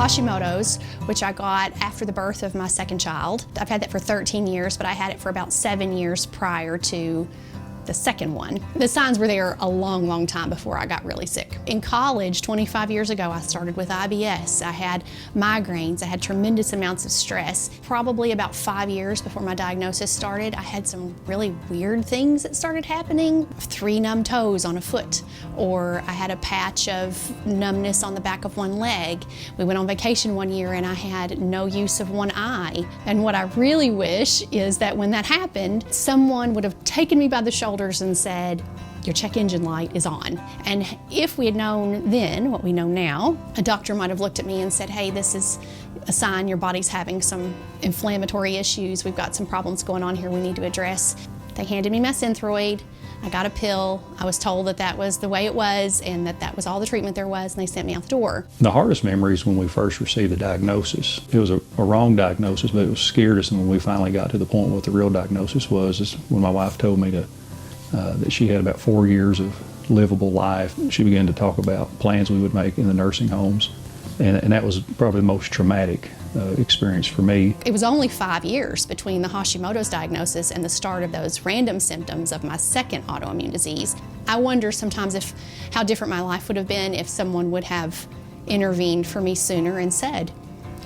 Hashimoto's, which I got after the birth of my second child. I've had that for 13 years, but I had it for about 7 years prior to the second one. The signs were there a long, long time before I got really sick. In college, 25 years ago, I started with IBS. I had migraines. I had tremendous amounts of stress. Probably about 5 years before my diagnosis started, I had some really weird things that started happening. 3 numb toes on a foot, or I had a patch of numbness on the back of one leg. We went on vacation one year and I had no use of one eye. And what I really wish is that when that happened, someone would have taken me by the shoulders and said, your check engine light is on. And if we had known then what we know now, a doctor might have looked at me and said, hey, this is a sign your body's having some inflammatory issues. We've got some problems going on here we need to address. They handed me my Synthroid. I got a pill. I was told that that was the way it was and that that was all the treatment there was, and they sent me out the door. The hardest memory is when we first received the diagnosis. It was a wrong diagnosis, but it was scared us, and when we finally got to the point what the real diagnosis was is when my wife told me that she had about 4 years of livable life. She began to talk about plans we would make in the nursing homes, and that was probably the most traumatic experience for me. It was only 5 years between the Hashimoto's diagnosis and the start of those random symptoms of my second autoimmune disease. I wonder sometimes how different my life would have been if someone would have intervened for me sooner and said,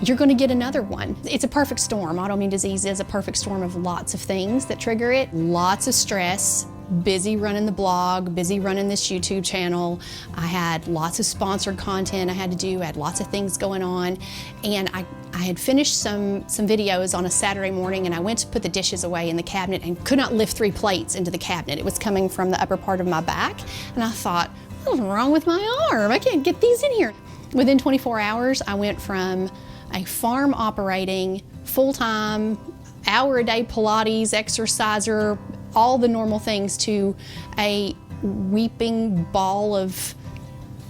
you're going to get another one. It's a perfect storm. Autoimmune disease is a perfect storm of lots of things that trigger it. Lots of stress, busy running the blog, busy running this YouTube channel. I had lots of sponsored content I had to do. I had lots of things going on. And I had finished some videos on a Saturday morning, and I went to put the dishes away in the cabinet and could not lift 3 plates into the cabinet. It was coming from the upper part of my back. And I thought, what's wrong with my arm? I can't get these in here. Within 24 hours, I went from a farm operating, full-time, hour-a-day Pilates exerciser, all the normal things, to a weeping ball of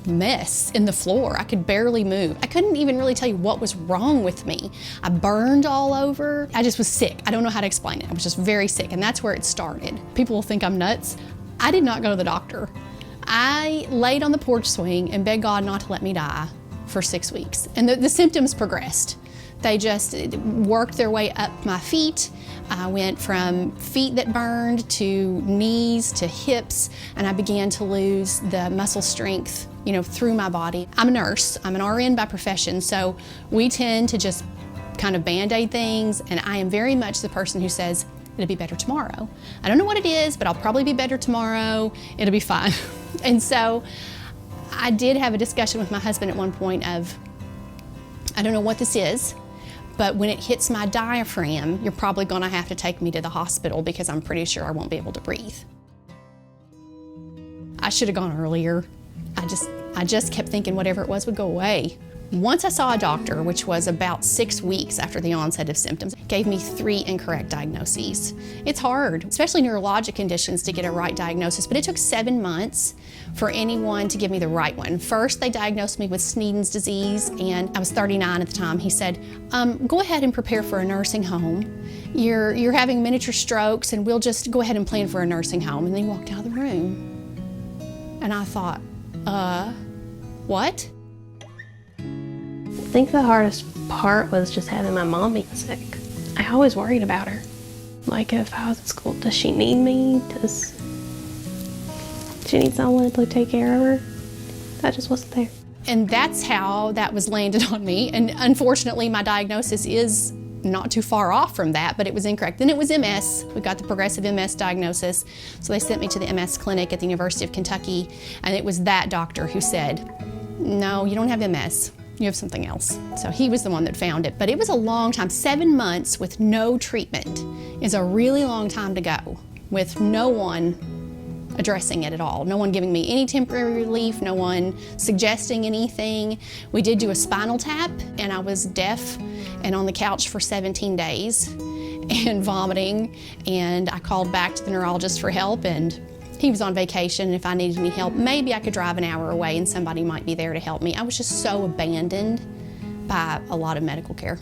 mess in the floor. I could barely move. I couldn't even really tell you what was wrong with me. I burned all over. I just was sick. I don't know how to explain it. I was just very sick, and that's where it started. People will think I'm nuts. I did not go to the doctor. I laid on the porch swing and begged God not to let me die for 6 weeks. And the symptoms progressed. They just worked their way up my feet. I went from feet that burned to knees to hips, and I began to lose the muscle strength, through my body. I'm a nurse. I'm an RN by profession, so we tend to just kind of Band-Aid things, and I am very much the person who says, it'll be better tomorrow. I don't know what it is, but I'll probably be better tomorrow. It'll be fine. And so I did have a discussion with my husband at one point of, I don't know what this is, but when it hits my diaphragm, you're probably gonna have to take me to the hospital because I'm pretty sure I won't be able to breathe. I should have gone earlier. I just kept thinking whatever it was would go away. Once I saw a doctor, which was about 6 weeks after the onset of symptoms, gave me 3 incorrect diagnoses. It's hard, especially neurologic conditions, to get a right diagnosis, but it took 7 months for anyone to give me the right one. First, they diagnosed me with Sneeden's disease, and I was 39 at the time. He said, go ahead and prepare for a nursing home. You're having miniature strokes, and we'll just go ahead and plan for a nursing home. And then he walked out of the room. And I thought, what? I think the hardest part was just having my mom being sick. I always worried about her. Like, if I was at school, does she need me? Does she need someone to take care of her? That just wasn't there. And that's how that was landed on me. And unfortunately, my diagnosis is not too far off from that, but it was incorrect. Then it was MS. We got the progressive MS diagnosis. So they sent me to the MS clinic at the University of Kentucky, and it was that doctor who said, no, you don't have MS. You have something else. So he was the one that found it. But it was a long time. 7 months with no treatment is a really long time to go with no one addressing it at all. No one giving me any temporary relief, no one suggesting anything. We did do a spinal tap, and I was deaf and on the couch for 17 days and vomiting, and I called back to the neurologist for help, and he was on vacation, and if I needed any help, maybe I could drive an hour away and somebody might be there to help me. I was just so abandoned by a lot of medical care.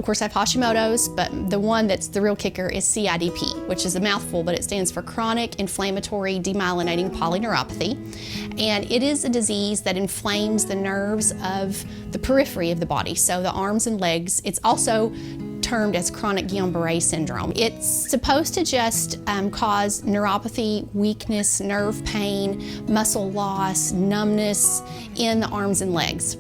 Of course, I have Hashimoto's, but the one that's the real kicker is CIDP, which is a mouthful, but it stands for chronic inflammatory demyelinating polyneuropathy. And it is a disease that inflames the nerves of the periphery of the body, so the arms and legs. It's also termed as chronic Guillian Barre Syndrome. It's supposed to just cause neuropathy, weakness, nerve pain, muscle loss, numbness in the arms and legs.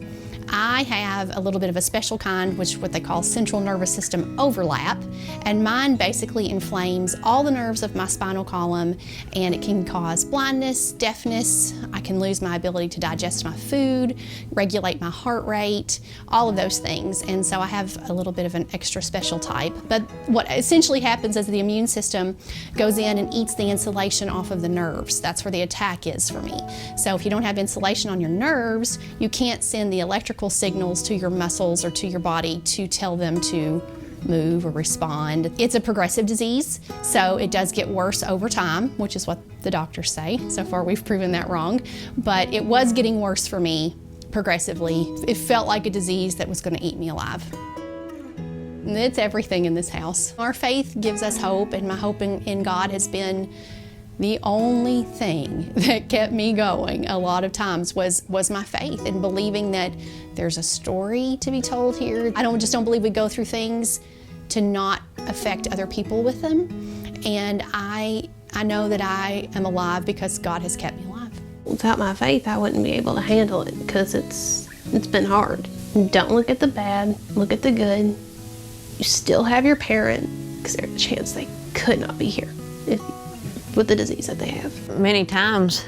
I have a little bit of a special kind, which is what they call central nervous system overlap, and mine basically inflames all the nerves of my spinal column, and it can cause blindness, deafness. I can lose my ability to digest my food, regulate my heart rate, all of those things. And so I have a little bit of an extra special type. But what essentially happens is the immune system goes in and eats the insulation off of the nerves. That's where the attack is for me. So if you don't have insulation on your nerves, you can't send the electrical signals to your muscles or to your body to tell them to move or respond. It's a progressive disease, so it does get worse over time, which is what the doctors say. So far we've proven that wrong, but it was getting worse for me progressively. It felt like a disease that was going to eat me alive. And it's everything in this house. Our faith gives us hope, and my hope in God has been the only thing that kept me going a lot of times was my faith and believing that there's a story to be told here. I just don't believe we go through things to not affect other people with them. And I know that I am alive because God has kept me alive. Without my faith, I wouldn't be able to handle it because it's been hard. Don't look at the bad, look at the good. You still have your parent, because there's a chance they could not be here with the disease that they have. Many times,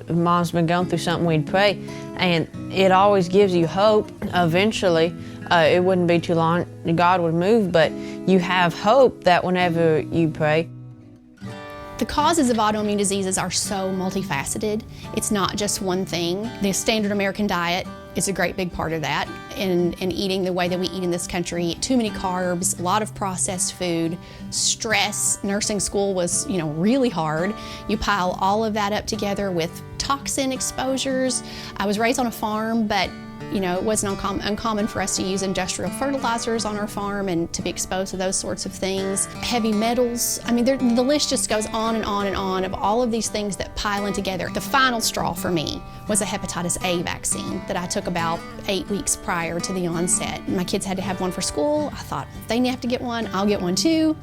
Mom's been going through something, we'd pray, and it always gives you hope. Eventually, it wouldn't be too long, God would move, but you have hope that whenever you pray. The causes of autoimmune diseases are so multifaceted. It's not just one thing. The standard American diet is a great big part of that, and eating the way that we eat in this country. Too many carbs, a lot of processed food, stress. Nursing school was, really hard. You pile all of that up together with toxin exposures. I was raised on a farm, but it wasn't uncommon for us to use industrial fertilizers on our farm and to be exposed to those sorts of things. Heavy metals. I mean, the list just goes on and on and on of all of these things that pile in together. The final straw for me was a hepatitis A vaccine that I took about 8 weeks prior to the onset. My kids had to have one for school. I thought, if they have to get one, I'll get one too.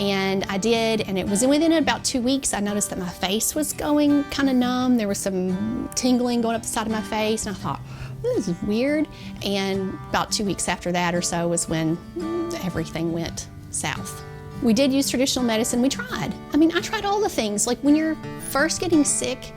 And I did, and it was within about 2 weeks, I noticed that my face was going kind of numb. There was some tingling going up the side of my face, and I thought, this is weird. And about 2 weeks after that or so was when everything went south. We did use traditional medicine. We tried. I tried all the things. Like when you're first getting sick,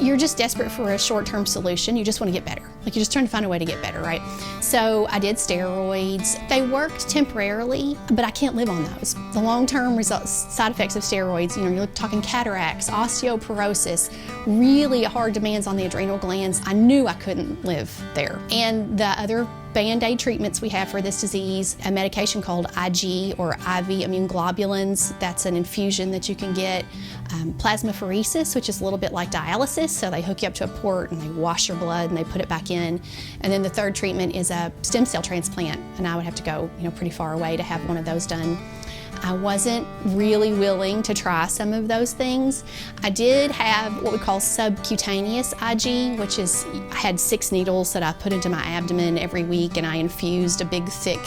you're just desperate for a short-term solution. You just want to get better. You're just trying to find a way to get better, right? So I did steroids. They worked temporarily, but I can't live on those. The long-term side effects of steroids, you're talking cataracts, osteoporosis, really hard demands on the adrenal glands. I knew I couldn't live there. And the other Band-Aid treatments we have for this disease, a medication called IG or IV immune globulins. That's an infusion that you can get. Plasmapheresis, which is a little bit like dialysis. So they hook you up to a port and they wash your blood and they put it back in. And then the third treatment is a stem cell transplant. And I would have to go, pretty far away to have one of those done. I wasn't really willing to try some of those things. I did have what we call subcutaneous IG, which is, I had 6 needles that I put into my abdomen every week, and I infused a big, thick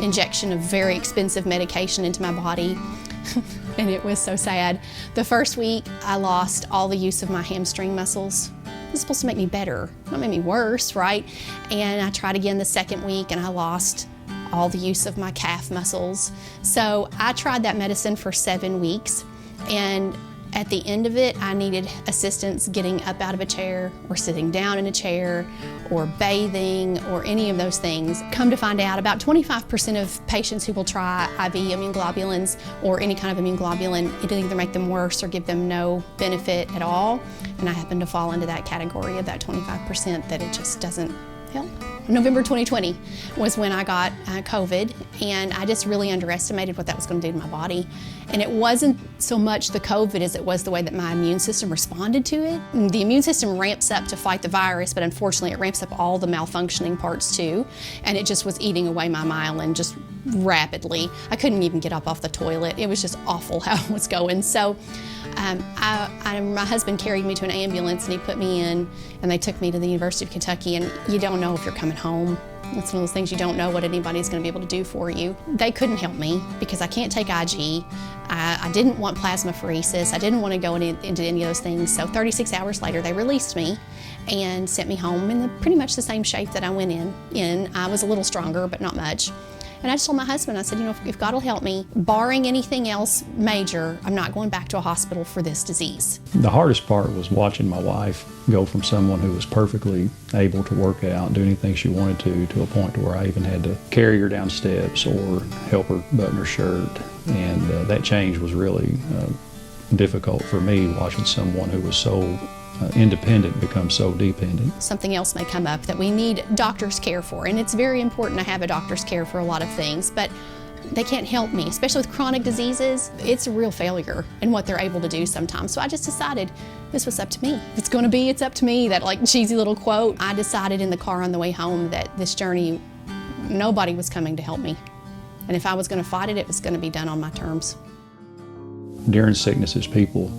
injection of very expensive medication into my body. And it was so sad. The first week, I lost all the use of my hamstring muscles. It was supposed to make me better, not make me worse, right? And I tried again the second week, and I lost all the use of my calf muscles. So I tried that medicine for 7 weeks, and at the end of it, I needed assistance getting up out of a chair or sitting down in a chair or bathing or any of those things. Come to find out, about 25% of patients who will try IV immune globulins or any kind of immune globulin, it'll either make them worse or give them no benefit at all. And I happen to fall into that category of that 25% that it just doesn't help. November 2020 was when I got COVID, and I just really underestimated what that was going to do to my body. And it wasn't so much the COVID as it was the way that my immune system responded to it. And the immune system ramps up to fight the virus, but unfortunately it ramps up all the malfunctioning parts too. And it just was eating away my myelin just rapidly. I couldn't even get up off the toilet. It was just awful how it was going. So my husband carried me to an ambulance and he put me in, and they took me to the University of Kentucky, and you don't know if you're coming home. It's one of those things, you don't know what anybody's going to be able to do for you. They couldn't help me because I can't take IG. I didn't want plasmapheresis. I didn't want to go into any of those things. So 36 hours later, they released me and sent me home in pretty much the same shape that I went in. I was a little stronger, but not much. And I just told my husband, I said, you know, if God will help me, barring anything else major, I'm not going back to a hospital for this disease. The hardest part was watching my wife go from someone who was perfectly able to work out and do anything she wanted to a point to where I even had to carry her down steps or help her button her shirt. And that change was really difficult for me, watching someone who was so independent become so dependent. Something else may come up that we need doctor's care for, and it's very important to have a doctor's care for a lot of things, but they can't help me, especially with chronic diseases. It's a real failure in what they're able to do sometimes. So I just decided this was up to me. If it's gonna be, it's up to me, that like cheesy little quote. I decided in the car on the way home that this journey, nobody was coming to help me. And if I was gonna fight it, it was gonna be done on my terms. During sicknesses, people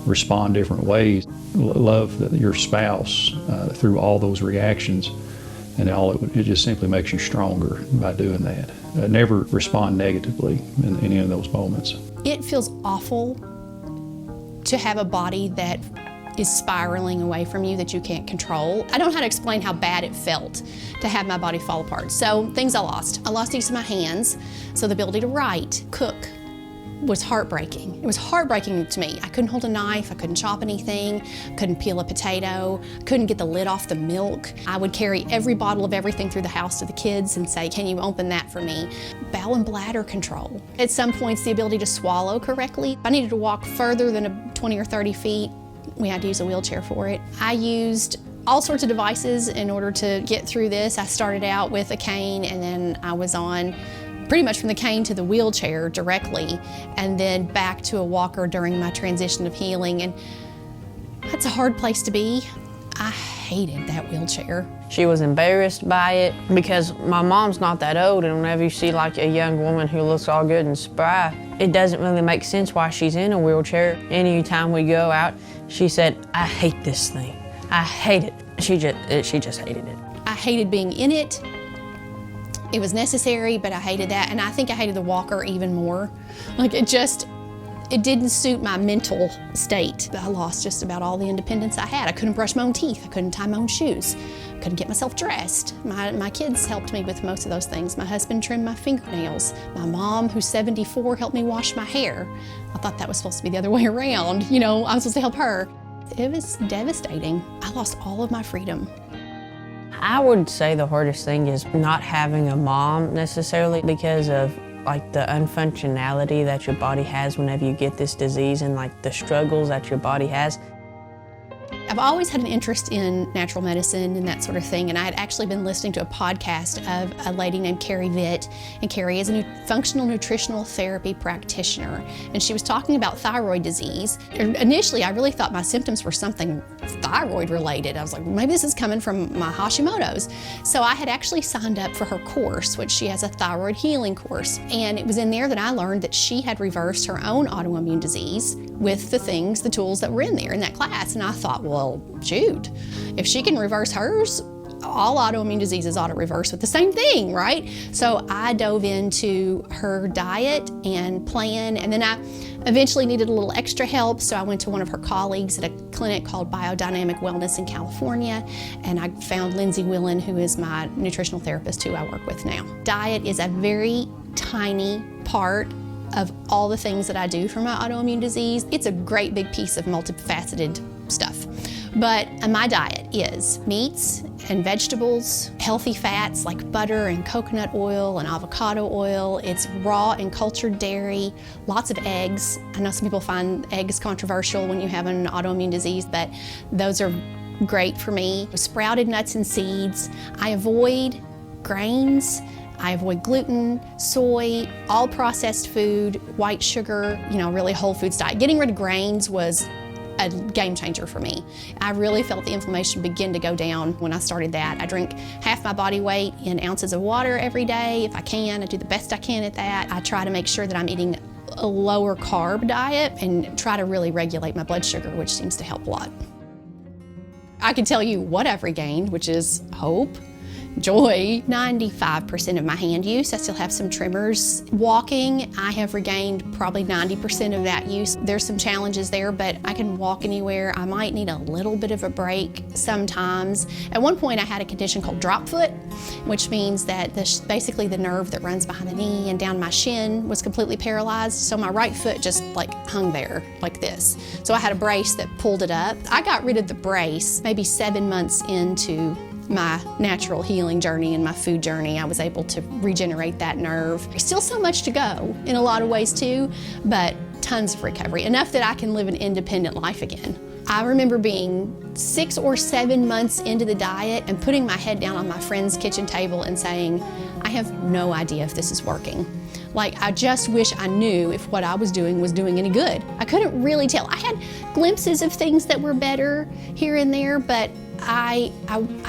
respond different ways. Love your spouse through all those reactions, and it just simply makes you stronger by doing that. Never respond negatively in any of those moments. It feels awful to have a body that is spiraling away from you that you can't control. I don't know how to explain how bad it felt to have my body fall apart. So things I lost. I lost use of my hands, so the ability to write, cook, was heartbreaking. It was heartbreaking to me. I couldn't hold a knife, I couldn't chop anything, couldn't peel a potato, couldn't get the lid off the milk. I would carry every bottle of everything through the house to the kids and say, can you open that for me? Bowel and bladder control. At some points, the ability to swallow correctly. If I needed to walk further than 20 or 30 feet, we had to use a wheelchair for it. I used all sorts of devices in order to get through this. I started out with a cane, and then I was on pretty much from the cane to the wheelchair directly, and then back to a walker during my transition of healing. And that's a hard place to be. I hated that wheelchair. She was embarrassed by it because my mom's not that old, and whenever you see like a young woman who looks all good and spry, it doesn't really make sense why she's in a wheelchair. Anytime we go out, she said, I hate this thing. I hate it. She just hated it. I hated being in it. It was necessary, but I hated that. And I think I hated the walker even more. Like it didn't suit my mental state. I lost just about all the independence I had. I couldn't brush my own teeth. I couldn't tie my own shoes. I couldn't get myself dressed. My kids helped me with most of those things. My husband trimmed my fingernails. My mom, who's 74, helped me wash my hair. I thought that was supposed to be the other way around. You know, I was supposed to help her. It was devastating. I lost all of my freedom. I would say the hardest thing is not having a mom necessarily, because of like the unfunctionality that your body has whenever you get this disease, and like the struggles that your body has. I've always had an interest in natural medicine and that sort of thing, and I had actually been listening to a podcast of a lady named Carrie Vitt, and Carrie is a functional nutritional therapy practitioner, and she was talking about thyroid disease. Initially, I really thought my symptoms were something thyroid related. I was like, well, maybe this is coming from my Hashimoto's. So I had actually signed up for her course, which she has a thyroid healing course, and it was in there that I learned that she had reversed her own autoimmune disease with the tools that were in there in that class, and I thought, well, shoot, if she can reverse hers, all autoimmune diseases ought to reverse with the same thing, right? So I dove into her diet and plan, and then I eventually needed a little extra help, so I went to one of her colleagues at a clinic called Biodynamic Wellness in California, and I found Lindsay Willen, who is my nutritional therapist who I work with now. Diet is a very tiny part of all the things that I do for my autoimmune disease. It's a great big piece of multifaceted stuff. But my diet is meats and vegetables, healthy fats like butter and coconut oil and avocado oil. It's raw and cultured dairy, lots of eggs. I know some people find eggs controversial when you have an autoimmune disease, but those are great for me. Sprouted nuts and seeds. I avoid grains. I avoid gluten, soy, all processed food, white sugar, really whole foods diet. Getting rid of grains was a game changer for me. I really felt the inflammation begin to go down when I started that. I drink half my body weight in ounces of water every day if I can. I do the best I can at that. I try to make sure that I'm eating a lower carb diet and try to really regulate my blood sugar, which seems to help a lot. I can tell you what I've regained, which is hope, joy. 95% of my hand use. I still have some tremors. Walking, I have regained probably 90% of that use. There's some challenges there, but I can walk anywhere. I might need a little bit of a break sometimes. At one point I had a condition called drop foot, which means that basically the nerve that runs behind the knee and down my shin was completely paralyzed. So my right foot just like hung there like this. So I had a brace that pulled it up. I got rid of the brace maybe 7 months into my natural healing journey and my food journey. I was able to regenerate that nerve. Still so much to go in a lot of ways too, but tons of recovery, enough that I can live an independent life again. I remember being 6 or 7 months into the diet and putting my head down on my friend's kitchen table and saying, I have no idea if this is working. Like, I just wish I knew if what I was doing any good. I couldn't really tell. I had glimpses of things that were better here and there, but I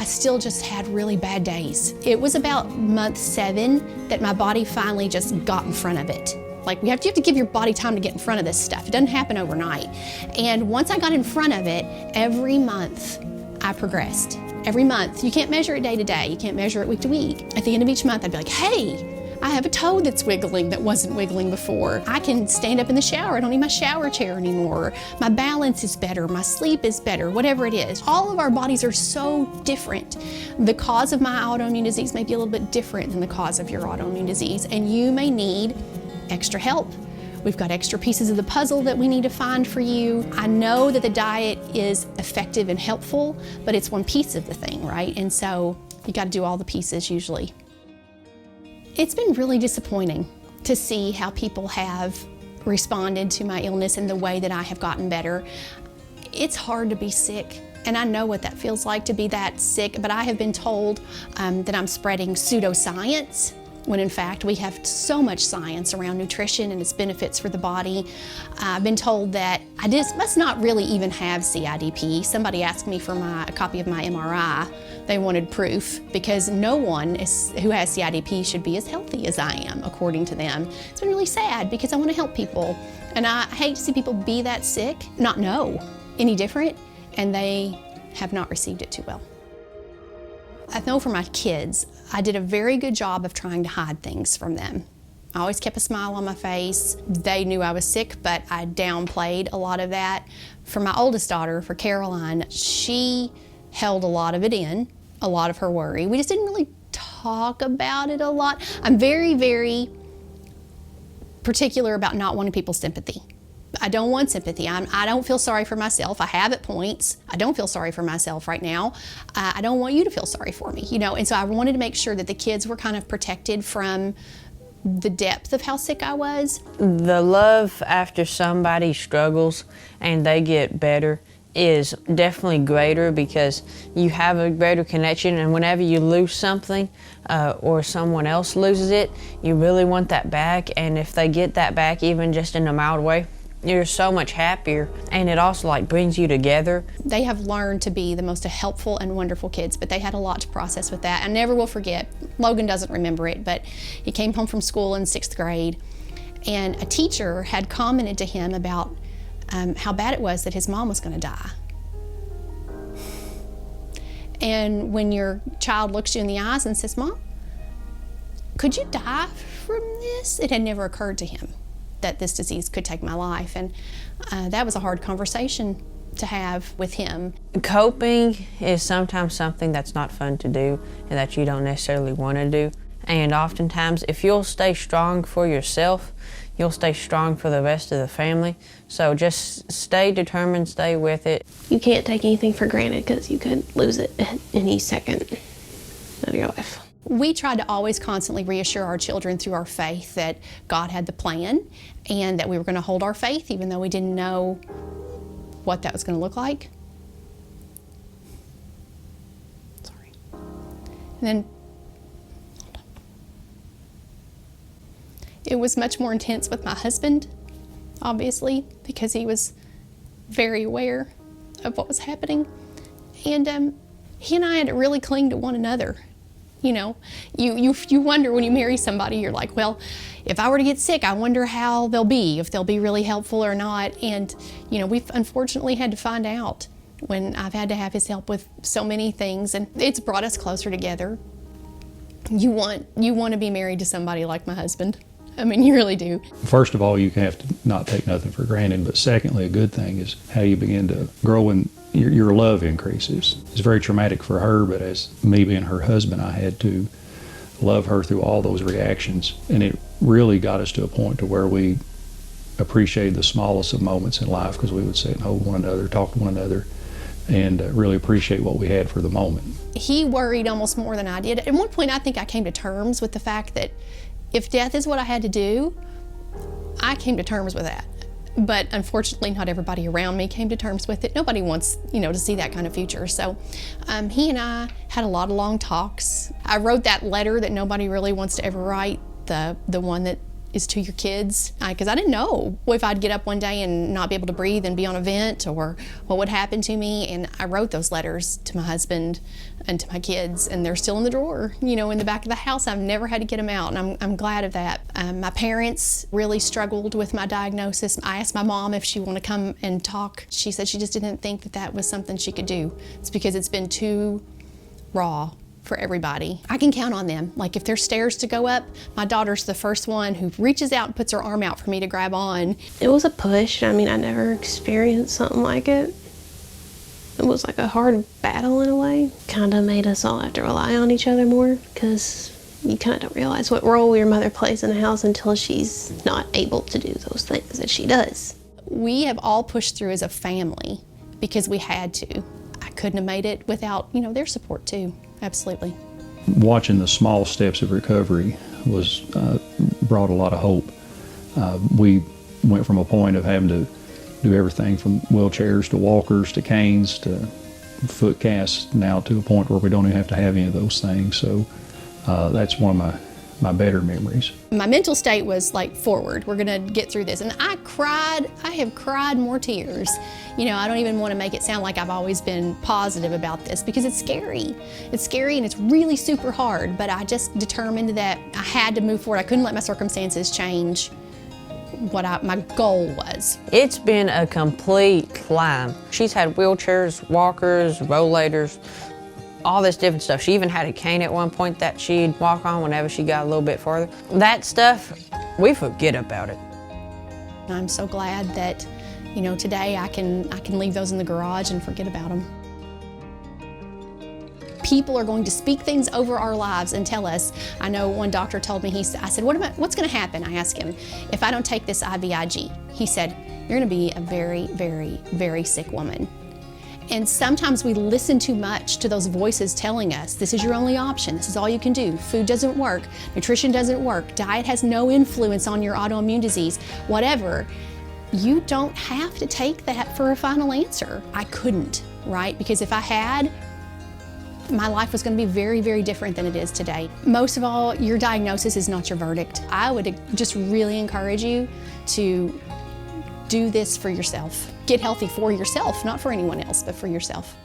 still just had really bad days. It was about month 7 that my body finally just got in front of it. Like, you have to give your body time to get in front of this stuff. It doesn't happen overnight. And once I got in front of it, every month I progressed. Every month. You can't measure it day to day. You can't measure it week to week. At the end of each month, I'd be like, hey, I have a toe that's wiggling that wasn't wiggling before. I can stand up in the shower. I don't need my shower chair anymore. My balance is better. My sleep is better, whatever it is. All of our bodies are so different. The cause of my autoimmune disease may be a little bit different than the cause of your autoimmune disease, and you may need extra help. We've got extra pieces of the puzzle that we need to find for you. I know that the diet is effective and helpful, but it's one piece of the thing, right? And so you got to do all the pieces usually. It's been really disappointing to see how people have responded to my illness and the way that I have gotten better. It's hard to be sick, and I know what that feels like to be that sick, but I have been told that I'm spreading pseudoscience, when in fact we have so much science around nutrition and its benefits for the body. I've been told that I just must not really even have CIDP. Somebody asked me for a copy of my MRI. They wanted proof because no one who has CIDP should be as healthy as I am, according to them. It's been really sad because I want to help people. And I hate to see people be that sick, not know any different, and they have not received it too well. I know for my kids, I did a very good job of trying to hide things from them. I always kept a smile on my face. They knew I was sick, but I downplayed a lot of that. For my oldest daughter, for Caroline, she held a lot of it in, a lot of her worry. We just didn't really talk about it a lot. I'm very, very particular about not wanting people's sympathy. I don't want sympathy. I don't feel sorry for myself. I have at points. I don't feel sorry for myself right now. I don't want you to feel sorry for me, and so I wanted to make sure that the kids were kind of protected from the depth of how sick I was. The love after somebody struggles and they get better is definitely greater because you have a greater connection, and whenever you lose something or someone else loses it, you really want that back, and if they get that back even just in a mild way, you're so much happier, and it also brings you together. They have learned to be the most helpful and wonderful kids, but they had a lot to process with that. I never will forget, Logan doesn't remember it, but he came home from school in 6th grade, and a teacher had commented to him about how bad it was that his mom was going to die. And when your child looks you in the eyes and says, Mom, could you die from this? It had never occurred to him that this disease could take my life. And that was a hard conversation to have with him. Coping is sometimes something that's not fun to do and that you don't necessarily want to do. And oftentimes, if you'll stay strong for yourself, you'll stay strong for the rest of the family. So just stay determined, stay with it. You can't take anything for granted because you could lose it at any second of your life. We tried to always constantly reassure our children through our faith that God had the plan and that we were going to hold our faith even though we didn't know what that was going to look like. Sorry. And then it was much more intense with my husband, obviously, because he was very aware of what was happening. And he and I had to really cling to one another. You know, you wonder when you marry somebody, you're like, well, if I were to get sick, I wonder how they'll be, if they'll be really helpful or not. And, you know, we've unfortunately had to find out when I've had to have his help with so many things, and it's brought us closer together. You want to be married to somebody like my husband. I mean, you really do. First of all, you have to not take nothing for granted, but secondly, a good thing is how you begin to grow and your love increases. It's very traumatic for her, but as me being her husband, I had to love her through all those reactions, and it really got us to a point to where we appreciated the smallest of moments in life, because we would sit and hold one another, talk to one another, and really appreciate what we had for the moment. He worried almost more than I did. At one point, I think I came to terms with the fact that if death is what I had to do, I came to terms with that. But unfortunately, not everybody around me came to terms with it. Nobody wants, you know, to see that kind of future. So he and I had a lot of long talks. I wrote that letter that nobody really wants to ever write, the one that is to your kids, because I didn't know if I'd get up one day and not be able to breathe and be on a vent, or what would happen to me. And I wrote those letters to my husband and to my kids, and they're still in the drawer, you know, in the back of the house. I've never had to get them out, and I'm glad of that. My parents really struggled with my diagnosis. I asked my mom if she wanted to come and talk. She said she just didn't think that was something she could do. It's because it's been too raw for everybody. I can count on them. Like, if there's stairs to go up, my daughter's the first one who reaches out and puts her arm out for me to grab on. It was a push. I mean, I never experienced something like it. It was like a hard battle in a way. Kind of made us all have to rely on each other more, because you kind of don't realize what role your mother plays in the house until she's not able to do those things that she does. We have all pushed through as a family because we had to. I couldn't have made it without, you know, their support too. Absolutely. Watching the small steps of recovery was brought a lot of hope. We went from a point of having to do everything from wheelchairs to walkers to canes to foot casts, now to a point where we don't even have to have any of those things. So that's one of my better memories. My mental state was like, forward, we're gonna get through this. And I have cried more tears. You know, I don't even want to make it sound like I've always been positive about this, because it's scary. It's scary and it's really super hard, but I just determined that I had to move forward. I couldn't let my circumstances change what my goal was. It's been a complete climb. She's had wheelchairs, walkers, rollators, all this different stuff. She even had a cane at one point that she'd walk on whenever she got a little bit farther. That stuff, we forget about it. I'm so glad that, you know, today I can leave those in the garage and forget about them. People are going to speak things over our lives and tell us. I know one doctor told me, I said, what's going to happen? I asked him, if I don't take this IVIG. He said, you're going to be a very, very, very sick woman. And sometimes we listen too much to those voices telling us, this is your only option, this is all you can do. Food doesn't work, nutrition doesn't work, diet has no influence on your autoimmune disease, whatever. You don't have to take that for a final answer. I couldn't, right? Because if I had, my life was going to be very, very different than it is today. Most of all, your diagnosis is not your verdict. I would just really encourage you to do this for yourself. Get healthy for yourself, not for anyone else, but for yourself.